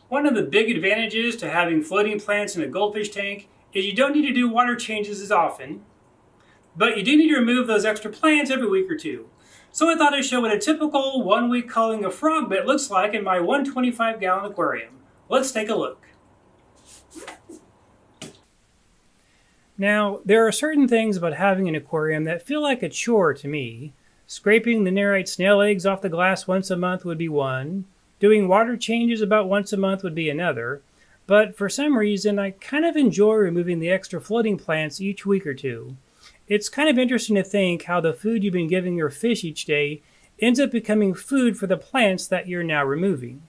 One of the big advantages to having floating plants in a goldfish tank is you don't need to do water changes as often, but you do need to remove those extra plants every week or two. So I thought I'd show what a typical 1-week culling of frogbit looks like in my 125-gallon aquarium. Let's take a look. Now, there are certain things about having an aquarium that feel like a chore to me. Scraping the nerite snail eggs off the glass once a month would be one. Doing water changes about once a month would be another. But for some reason, I kind of enjoy removing the extra floating plants each week or two. It's kind of interesting to think how the food you've been giving your fish each day ends up becoming food for the plants that you're now removing.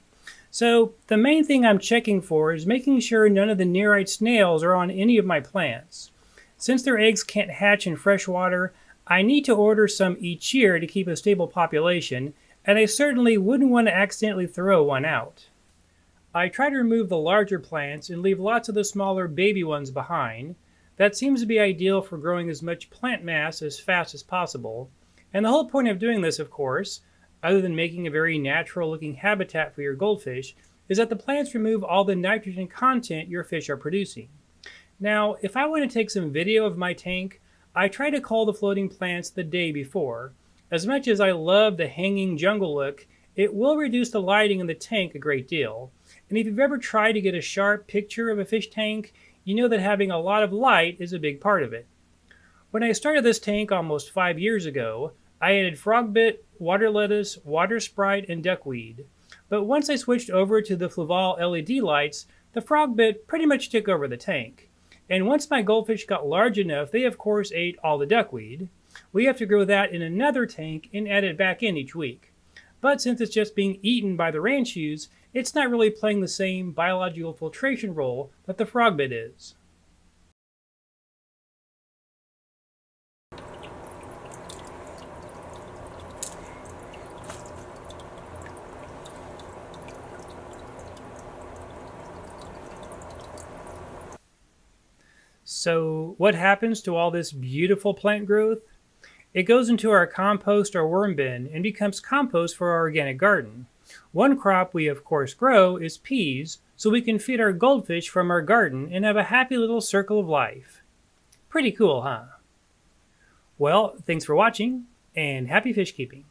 So the main thing I'm checking for is making sure none of the nerite snails are on any of my plants. Since their eggs can't hatch in fresh water, I need to order some each year to keep a stable population, and I certainly wouldn't want to accidentally throw one out. I try to remove the larger plants and leave lots of the smaller baby ones behind. That seems to be ideal for growing as much plant mass as fast as possible. And the whole point of doing this, of course, other than making a very natural looking habitat for your goldfish, is that the plants remove all the nitrogen content your fish are producing. Now, if I want to take some video of my tank, I try to cull the floating plants the day before. As much as I love the hanging jungle look, it will reduce the lighting in the tank a great deal. And if you've ever tried to get a sharp picture of a fish tank, you know that having a lot of light is a big part of it. When I started this tank almost 5 years ago, I added frogbit, water lettuce, water sprite, and duckweed. But once I switched over to the Fluval LED lights, the frogbit pretty much took over the tank. And once my goldfish got large enough, they of course ate all the duckweed. We have to grow that in another tank and add it back in each week. But since it's just being eaten by the ranchius, it's not really playing the same biological filtration role that the frogbit is. So what happens to all this beautiful plant growth? It goes into our compost or worm bin and becomes compost for our organic garden. One crop we of course grow is peas, so we can feed our goldfish from our garden and have a happy little circle of life. Pretty cool, huh? Well, thanks for watching, and happy fish keeping.